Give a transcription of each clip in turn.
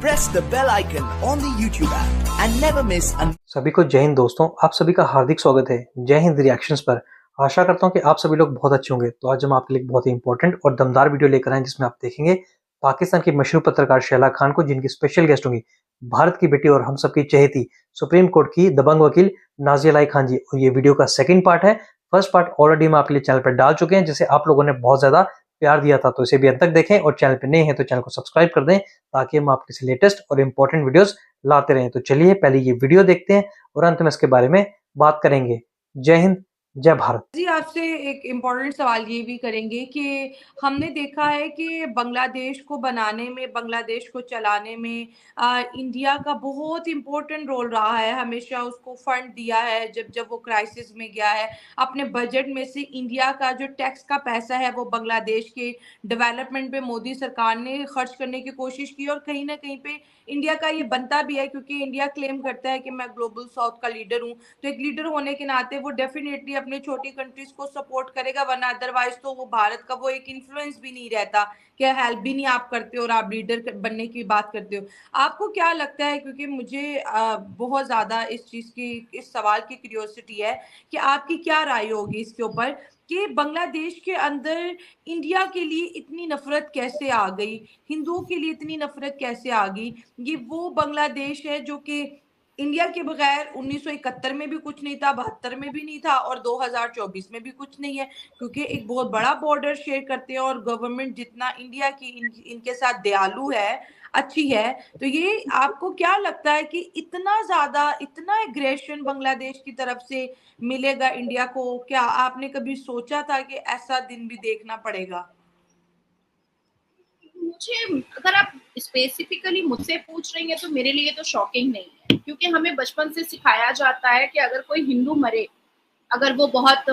press the bell icon on the YouTube app and never miss an... सभी को जय हिंद दोस्तों, आप सभी का हार्दिक स्वागत है जय हिंद रिएक्शंस पर। आशा करता हूं कि आप सभी लोग बहुत अच्छे होंगे। तो आज हम आपके लिए बहुत ही इंपॉर्टेंट और दमदार वीडियो लेकर आए जिसमें आप देखेंगे पाकिस्तान की मशहूर पत्रकार शैला खान को, जिनकी स्पेशल गेस्ट होंगी भारत की बेटी और हम सबकी चहेती सुप्रीम कोर्ट की दबंग वकील नाज़िया इलाही खान जी। और ये वीडियो का सेकंड पार्ट है। फर्स्ट पार्ट ऑलरेडी हम आपके लिए चैनल पर डाल चुके हैं, जिसे आप लोगों ने बहुत ज्यादा प्यार दिया था, तो इसे भी अंत तक देखें और चैनल पर नए हैं तो चैनल को सब्सक्राइब कर दें ताकि हम आपके लिए लेटेस्ट और इंपॉर्टेंट वीडियोस लाते रहें। तो चलिए पहले ये वीडियो देखते हैं और अंत में इसके बारे में बात करेंगे। जय हिंद, जय भारत। जी, आपसे एक इम्पोर्टेंट सवाल ये भी करेंगे कि हमने देखा है कि बांग्लादेश को बनाने में, बांग्लादेश को चलाने में इंडिया का बहुत इम्पोर्टेंट रोल रहा है। हमेशा उसको फंड दिया है जब जब वो क्राइसिस में गया है। अपने बजट में से इंडिया का जो टैक्स का पैसा है वो बांग्लादेश के डेवलपमेंट पे मोदी सरकार ने खर्च करने की कोशिश की, और कहीं ना कहीं पे इंडिया का ये बनता भी है, क्योंकि इंडिया क्लेम करता है कि मैं ग्लोबल साउथ का लीडर हूँ। तो एक लीडर होने के नाते वो डेफिनेटली अपने छोटी कंट्रीज को सपोर्ट करेगा, वरना अदरवाइज तो वो भारत का वो एक इन्फ्लुएंस भी नहीं रहता कि हेल्प भी नहीं आप करते और आप लीडर बनने की बात करते हो। आपको क्या लगता है, क्योंकि मुझे बहुत ज्यादा इस चीज की, इस सवाल की क्यूरियोसिटी है कि आपकी क्या राय होगी इसके ऊपर कि बांग्लादेश के अंदर इंडिया के लिए इतनी नफरत कैसे आ गई, हिंदुओं के लिए इतनी नफरत कैसे आ गई। ये वो बांग्लादेश है जो कि इंडिया के बगैर 1971 में भी कुछ नहीं था, 72 में भी नहीं था और 2024 में भी कुछ नहीं है, क्योंकि एक बहुत बड़ा बॉर्डर शेयर करते हैं और गवर्नमेंट जितना इंडिया की इनके साथ दयालु है, अच्छी है। तो ये आपको क्या लगता है कि इतना ज्यादा, इतना एग्रेशन बांग्लादेश की तरफ से मिलेगा इंडिया को? क्या आपने कभी सोचा था कि ऐसा दिन भी देखना पड़ेगा? मुझे, अगर आप स्पेसिफिकली मुझसे पूछ रही हैं तो मेरे लिए तो शॉकिंग नहीं है, क्योंकि हमें बचपन से सिखाया जाता है कि अगर कोई हिंदू मरे, अगर वो बहुत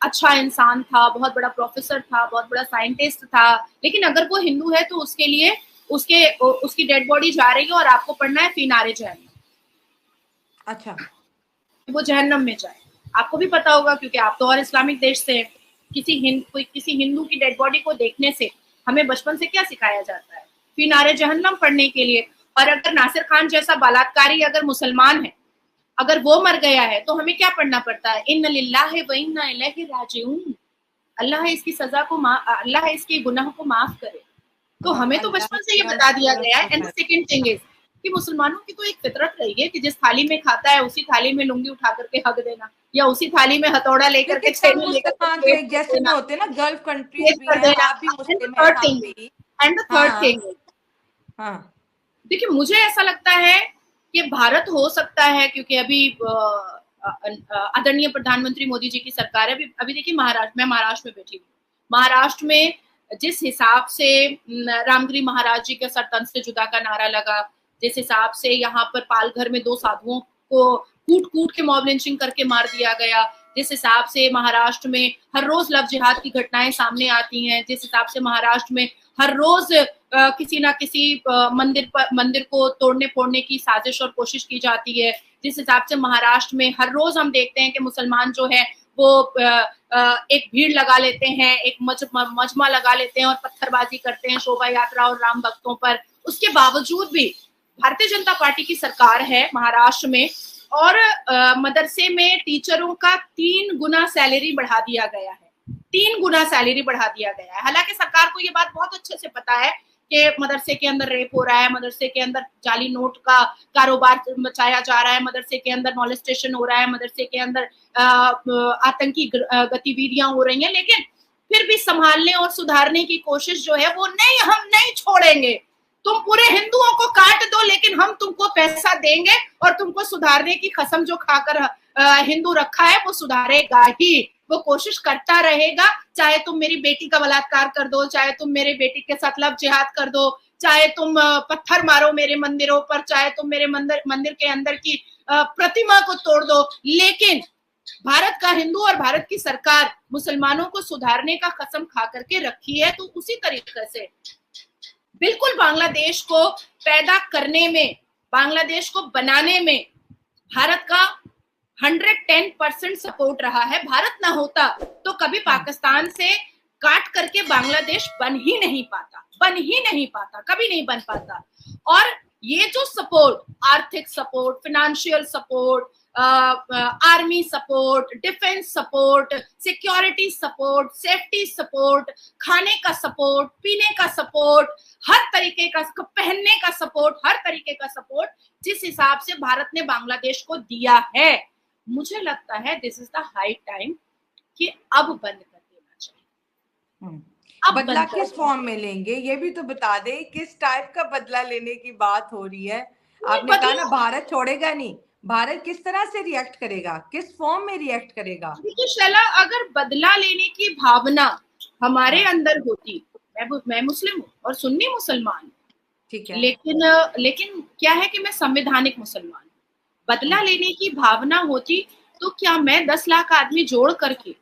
अच्छा इंसान था, बहुत बड़ा प्रोफेसर था, बहुत बड़ा साइंटिस्ट था, लेकिन अगर वो हिंदू है तो उसके लिए उसकी डेड बॉडी जा रही है और आपको पढ़ना है फिनारे जहन्नम। अच्छा, वो जहन्नम में जाए। आपको भी पता होगा क्योंकि आप तो और इस्लामिक देश से हैं। किसी हिंदू की डेड बॉडी को देखने से हमें बचपन से क्या सिखाया जाता है? फिनारे जहन्नम पढ़ने के लिए। और अगर नासिर खान जैसा बलात्कारी अगर मुसलमान है, अगर वो मर गया है, तो हमें क्या पढ़ना पड़ता है? इन्ना लिल्लाहि व इन्ना इलैहि राजिऊन। अल्लाह इसकी सजा को, अल्लाह इसके गुनाह को माफ करे। तो हमें तो बचपन से ये बता दिया गया है। एंड सेकंड थिंग इज कि मुसलमानों की तो एक फितरत रही है कि जिस थाली में खाता है उसी थाली में लुंगी उठा करके हक देना, या उसी थाली में हथौड़ा लेकर के छेनी लेकर जैसे में होते हैं ना, गल्फ कंट्रीज भी हैं, आप भी मुस्लिम हैं। एंड द थर्ड थिंग, देखिए मुझे ऐसा लगता है कि भारत हो सकता है, क्योंकि अभी आदरणीय प्रधानमंत्री मोदी जी की सरकार है। अभी देखिए मैं महाराष्ट्र में बैठी हूँ। महाराष्ट्र में जिस हिसाब से रामगिरी महाराज जी के सरतन से जुदा का नारा लगा, जिस हिसाब से यहाँ पर पालघर में 2 साधुओं को कूट कूट के मॉब लिंचिंग करके मार दिया गया, जिस हिसाब से महाराष्ट्र में हर रोज लव जिहाद की घटनाएं सामने आती हैं, जिस हिसाब से महाराष्ट्र में हर रोज किसी ना किसी मंदिर को तोड़ने फोड़ने की साजिश और कोशिश की जाती है, जिस हिसाब से महाराष्ट्र में हर रोज हम देखते हैं कि मुसलमान जो है वो एक भीड़ लगा लेते हैं, एक मजमा लगा लेते हैं और पत्थरबाजी करते हैं शोभा यात्रा और राम भक्तों पर। उसके बावजूद भी भारतीय जनता पार्टी की सरकार है महाराष्ट्र में, और मदरसे में टीचरों का 3 गुना सैलरी बढ़ा दिया गया है। 3 गुना सैलरी बढ़ा दिया गया है। हालांकि सरकार को ये बात बहुत अच्छे से पता है कि मदरसे के अंदर रेप हो रहा है, मदरसे के अंदर जाली नोट का कारोबार मचाया जा रहा है, मदरसे के अंदर मॉलेस्टेशन हो रहा है, मदरसे के अंदर आतंकी गतिविधियां हो रही हैं, लेकिन फिर भी संभालने और सुधारने की कोशिश जो है वो नहीं, हम नहीं छोड़ेंगे। तुम पूरे हिंदुओं को काट दो, लेकिन हम तुमको पैसा देंगे और तुमको सुधारने की कसम जो खाकर हिंदू रखा है वो सुधारेगा ही, वो कोशिश करता रहेगा। चाहे तुम मेरी बेटी का बलात्कार कर दो, चाहे तुम मेरे बेटी के साथ लव जिहाद कर दो, चाहे तुम पत्थर मारो मेरे मंदिरों पर, चाहे तुम मेरे मंदिर के अंदर की प्रतिमा को तोड़ दो, लेकिन भारत का हिंदू और भारत की सरकार मुसलमानों को सुधारने का कसम खा करके रखी है। तो उसी तरीके से बिल्कुल बांग्लादेश को पैदा करने में, बांग्लादेश को बनाने में भारत का 110% सपोर्ट रहा है। भारत ना होता तो कभी पाकिस्तान से काट करके बांग्लादेश बन ही नहीं पाता। बन ही नहीं पाता, कभी नहीं बन पाता। और ये जो सपोर्ट, आर्थिक support, financial support, army support, defence support, security support, safety support, खाने का सपोर्ट, पीने का सपोर्ट, हर तरीके का, पहनने का सपोर्ट, हर तरीके का सपोर्ट जिस हिसाब से भारत ने बांग्लादेश को दिया है, मुझे लगता है this is the high time कि अब बंद कर देना चाहिए। अब बदला बंद कर किस फॉर्म में लेंगे ये भी तो बता दे, किस टाइप का बदला लेने की बात हो रही है। आपने कहा ना भारत छोड़ेगा नहीं, भारत किस तरह से रिएक्ट करेगा, किस फॉर्म में रिएक्ट करेगा? देखिए शैला, अगर बदला लेने की भावना हमारे अंदर होती, मैं मुस्लिम हूँ और सुन्नी मुसलमान, ठीक है, लेकिन क्या है कि मैं संवैधानिक मुसलमान हूँ। बदला लेने की भावना होती तो क्या मैं 10 लाख आदमी जोड़ करके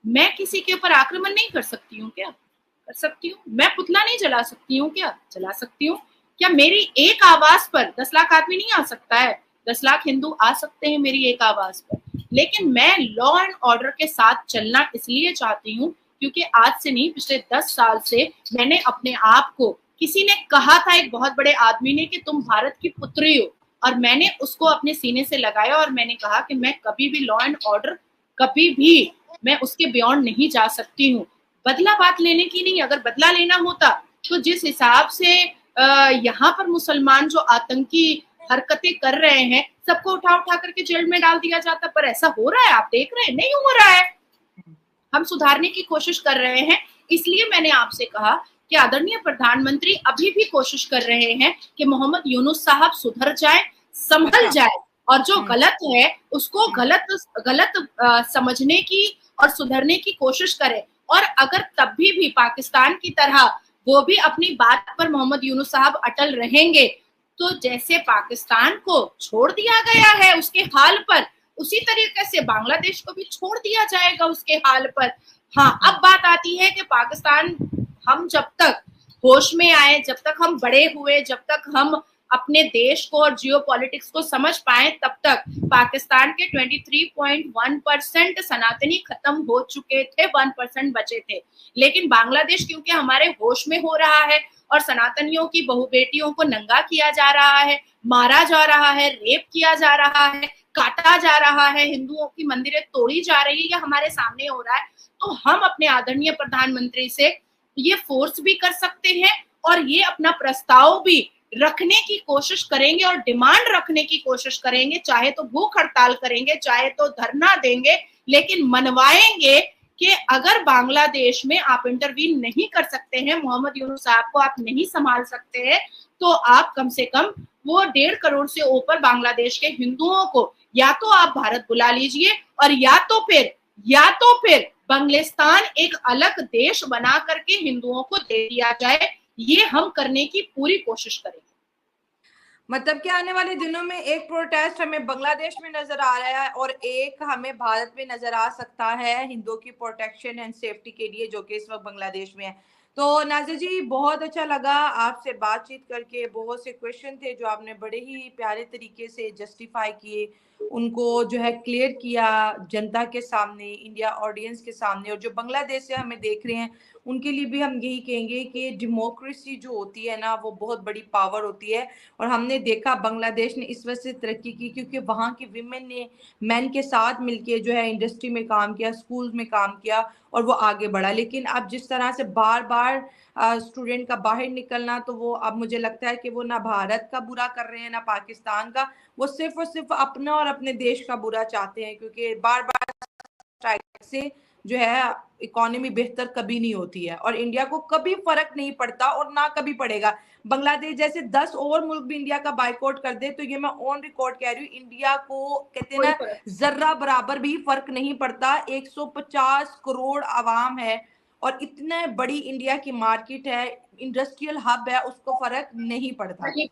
मैं किसी के ऊपर आक्रमण नहीं कर सकती हूँ? क्या कर सकती हूँ? मैं पुतला नहीं जला सकती हूँ? क्या जला सकती हूँ? क्या मेरी एक आवाज पर 10 लाख आदमी नहीं आ सकता है? 10 लाख हिंदू आ सकते हैं मेरी एक आवाज पर। लेकिन मैं लॉ एंड ऑर्डर के साथ चलना इसलिए चाहती हूँ क्योंकि आज से नहीं, पिछले 10 साल से मैंने अपने आप को, किसी ने कहा था, एक बहुत बड़े आदमी ने, कि तुम भारत की पुत्री हो, और मैंने उसको अपने सीने से लगाया और मैंने कहा कि मैं कभी भी लॉ एंड ऑर्डर, कभी भी मैं उसके बियॉन्ड नहीं जा सकती हूँ। बदला बात लेने की नहीं, अगर बदला लेना होता तो जिस हिसाब से यहाँ पर मुसलमान जो आतंकी हरकतें कर रहे हैं, सबको उठा उठा करके जेल में डाल दिया जाता, पर ऐसा हो रहा है? आप देख रहे हैं, नहीं हो रहा है। हम सुधारने की कोशिश कर रहे हैं। इसलिए मैंने आपसे कहा कि आदरणीय प्रधानमंत्री अभी भी कोशिश कर रहे हैं कि मोहम्मद यूनुस साहब सुधर जाए, संभल जाए, और जो गलत है उसको गलत समझने की और सुधरने की कोशिश करें। और अगर तब भी पाकिस्तान की तरह वो भी अपनी बात पर, मोहम्मद यूनुस साहब, अटल रहेंगे, तो जैसे पाकिस्तान को छोड़ दिया गया है उसके हाल पर, उसी तरीके से बांग्लादेश को भी छोड़ दिया जाएगा उसके हाल पर। हाँ, अब बात आती है कि पाकिस्तान, हम जब तक होश में आए, जब तक हम बड़े हुए, जब तक हम अपने देश को और जियोपॉलिटिक्स को समझ पाए, तब तक पाकिस्तान के 23.1% सनातनी खत्म हो चुके थे, 1% बचे थे। लेकिन बांग्लादेश क्योंकि हमारे होश में हो रहा है और सनातनियों की बहु बेटियों को नंगा किया जा रहा है, मारा जा रहा है, रेप किया जा रहा है, काटा जा रहा है, हिंदुओं की मंदिरें तोड़ी जा रही है, ये हमारे सामने हो रहा है। तो हम अपने आदरणीय प्रधानमंत्री से ये फोर्स भी कर सकते हैं और ये अपना प्रस्ताव भी रखने की कोशिश करेंगे और डिमांड रखने की कोशिश करेंगे, चाहे तो भूख हड़ताल करेंगे, चाहे तो धरना देंगे, लेकिन मनवाएंगे कि अगर बांग्लादेश में आप इंटरवीन नहीं कर सकते हैं, मोहम्मद यूनुस साहब को आप नहीं संभाल सकते हैं, तो आप कम से कम वो 1.5 करोड़ से ऊपर बांग्लादेश के हिंदुओं को या तो आप भारत बुला लीजिए, और या तो फिर बांग्लादेश एक अलग देश बना करके हिंदुओं को दे दिया जाए। ये हम करने की पूरी कोशिश करेंगे। मतलब कि आने वाले दिनों में एक प्रोटेस्ट हमें बांग्लादेश में नजर आ रहा है और एक हमें भारत में नजर आ सकता है हिंदुओं की प्रोटेक्शन एंड सेफ्टी के लिए, जो कि इस वक्त बांग्लादेश में है। तो नाज़िर जी, बहुत अच्छा लगा आपसे बातचीत करके। बहुत से क्वेश्चन थे जो आपने बड़े ही प्यारे तरीके से जस्टिफाई किए, उनको जो है क्लियर किया जनता के सामने, इंडिया ऑडियंस के सामने। और जो बांग्लादेश से हमें देख रहे हैं उनके लिए भी हम यही कहेंगे कि डेमोक्रेसी जो होती है ना, वो बहुत बड़ी पावर होती है। और हमने देखा बांग्लादेश ने इस वजह से तरक्की की क्योंकि वहाँ के विमेन ने मैन के साथ मिलके जो है इंडस्ट्री में काम किया, स्कूल में काम किया और वो आगे बढ़ा। लेकिन अब जिस तरह से बार बार स्टूडेंट का बाहर निकलना, तो वो अब मुझे लगता है कि वो ना भारत का बुरा कर रहे हैं ना पाकिस्तान का, वो सिर्फ और सिर्फ अपना और अपने देश का बुरा चाहते हैं। क्योंकि बार बार स्ट्राइक से जो है इकोनॉमी बेहतर कभी नहीं होती है और इंडिया को कभी फर्क नहीं पड़ता और ना कभी पड़ेगा। बांग्लादेश जैसे 10 और मुल्क भी इंडिया का बाइकआउट कर दे तो ये मैं ऑन रिकॉर्ड कह रही हूँ, इंडिया को कहते हैं ना जर्रा बराबर भी फर्क नहीं पड़ता। 150 करोड़ आवाम है और इतने बड़ी इंडिया की मार्केट है, इंडस्ट्रियल हब है, उसको फर्क नहीं पड़ता। ये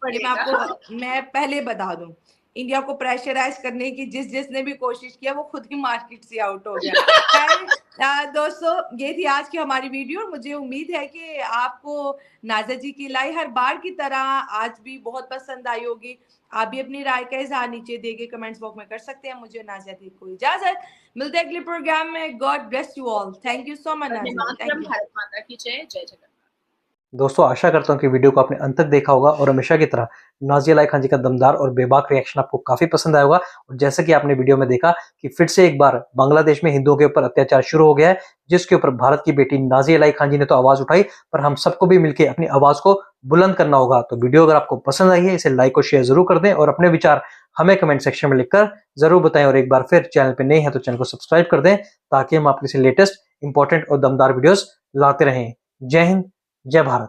मैं पहले बता दूं, इंडिया को प्रेशराइज करने की जिसने भी कोशिश किया वो खुद ही मार्केट से आउट हो गया। दोस्तों, ये थी आज की हमारी वीडियो। मुझे उम्मीद है कि आपको नाज़ा जी की लाई हर बार की तरह आज भी बहुत पसंद आई होगी। आप भी अपनी राय का इजहार नीचे दिए गए कमेंट्स बॉक्स में कर सकते हैं। मुझे नाज़ा दी को इजाजत, मिलते हैं अगले प्रोग्राम में। God bless you all. Thank you so much Naza. Bharat माता की जय। जय जगन्नाथ। दोस्तों आशा करता हूँ कि वीडियो को आपने अंत तक देखा होगा और हमेशा की तरह नाज़िया अलाई खान जी का दमदार और बेबाक रिएक्शन आपको काफी पसंद आया होगा। और जैसे कि आपने वीडियो में देखा कि फिर से एक बार बांग्लादेश में हिंदुओं के ऊपर अत्याचार शुरू हो गया है, जिसके ऊपर भारत की बेटी नाज़िया अलाई खान जी ने तो आवाज उठाई, पर हम सबको भी मिलकर अपनी आवाज को बुलंद करना होगा। तो वीडियो अगर आपको पसंद आई है इसे लाइक और शेयर जरूर कर दें और अपने विचार हमें कमेंट सेक्शन में लिखकर जरूर बताएं। और एक बार फिर चैनल पे नए हैं तो चैनल को सब्सक्राइब कर दें ताकि हम आपके लिए लेटेस्ट इंपॉर्टेंट और दमदार वीडियोस लाते रहें। जय हिंद, जय भारत।